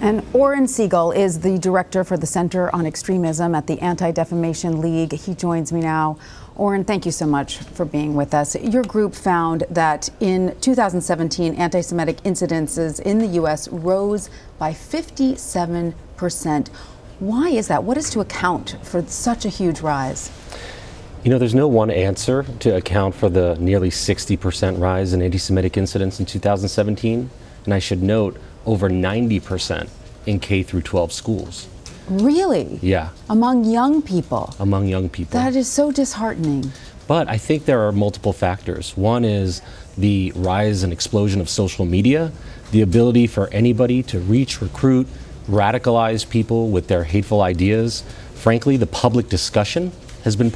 And Oren Segal is the director for the Center on Extremism at the Anti-Defamation League. He joins me now. Oren, thank you so much for being with us. Your group found that in 2017, anti-Semitic incidences in the U.S. rose by 57%. Why is that? What is to account for such a huge rise? You know, there's no one answer to account for the nearly 60% rise in anti-Semitic incidents in 2017. And I should note, over 90% in K through 12 schools. Really? Yeah. Among young people? Among young people. That is so disheartening. But I think there are multiple factors. One is the rise and explosion of social media, the ability for anybody to reach, recruit, radicalize people with their hateful ideas. Frankly, the public discussion has been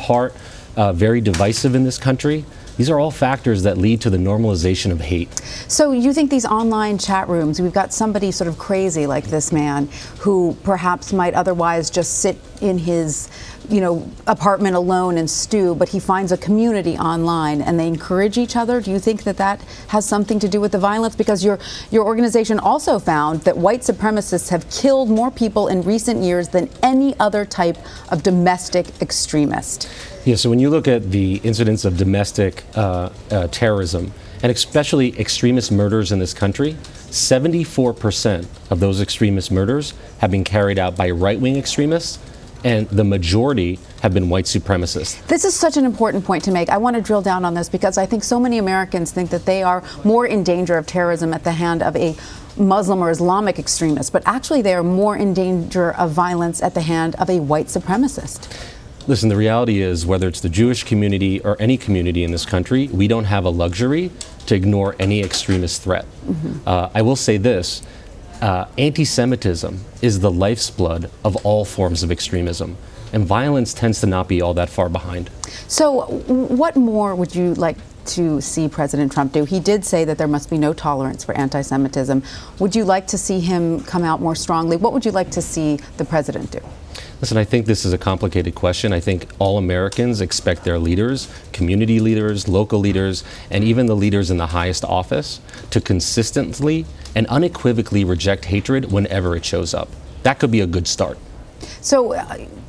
very divisive in this country. These are all factors that lead to the normalization of hate. So you think these online chat rooms, we've got somebody sort of crazy like this man who perhaps might otherwise just sit in his, apartment alone and stew, but he finds a community online and they encourage each other. Do you think that that has something to do with the violence? Because your organization also found that white supremacists have killed more people in recent years than any other type of domestic extremist. Yeah, so when you look at the incidents of domestic terrorism, and especially extremist murders in this country, 74% of those extremist murders have been carried out by right-wing extremists, and the majority have been white supremacists. This is such an important point to make. I want to drill down on this because I think so many Americans think that they are more in danger of terrorism at the hand of a Muslim or Islamic extremist, but actually they are more in danger of violence at the hand of a white supremacist. Listen, the reality is, whether it's the Jewish community or any community in this country, we don't have a luxury to ignore any extremist threat. I will say this, anti-Semitism is the life's blood of all forms of extremism, and violence tends to not be all that far behind. So what more would you like to see President Trump do? He did say that there must be no tolerance for anti-Semitism. Would you like to see him come out more strongly? What would you like to see the president do? Listen, I think this is a complicated question. I think all Americans expect their leaders, community leaders, local leaders, and even the leaders in the highest office to consistently and unequivocally reject hatred whenever it shows up. That could be a good start. So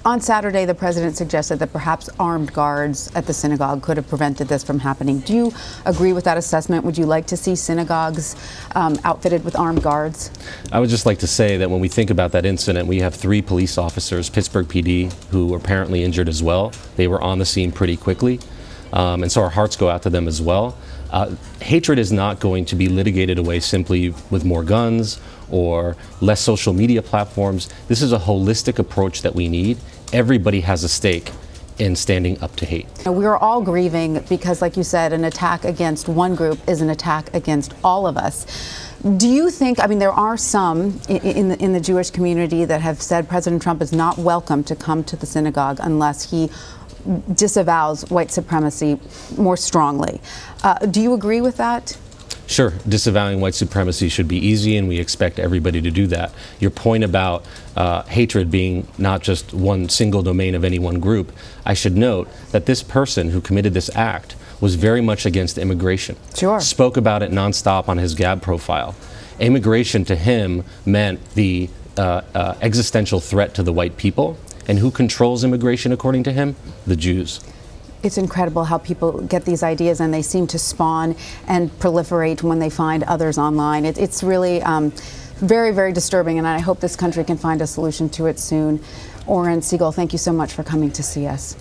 on Saturday, the president suggested that perhaps armed guards at the synagogue could have prevented this from happening. Do you agree with that assessment? Would you like to see synagogues outfitted with armed guards? I would just like to say that when we think about that incident, we have 3 police officers, Pittsburgh PD, who were apparently injured as well. They were on the scene pretty quickly, and so our hearts go out to them as well. Hatred is not going to be litigated away simply with more guns or less social media platforms. This is a holistic approach that we need. Everybody has a stake in standing up to hate. We are all grieving because, like you said, an attack against one group is an attack against all of us. Do you think, there are some in the Jewish community that have said President Trump is not welcome to come to the synagogue unless he disavows white supremacy more strongly. Do you agree with that? Sure, disavowing white supremacy should be easy, and we expect everybody to do that. Your point about hatred being not just one single domain of any one group, I should note that this person who committed this act was very much against immigration. Sure. Spoke about it nonstop on his Gab profile. Immigration to him meant the existential threat to the white people. And who controls immigration according to him? The Jews. It's incredible how people get these ideas and they seem to spawn and proliferate when they find others online. It's really very, very disturbing, and I hope this country can find a solution to it soon. Oren Segal, thank you so much for coming to see us.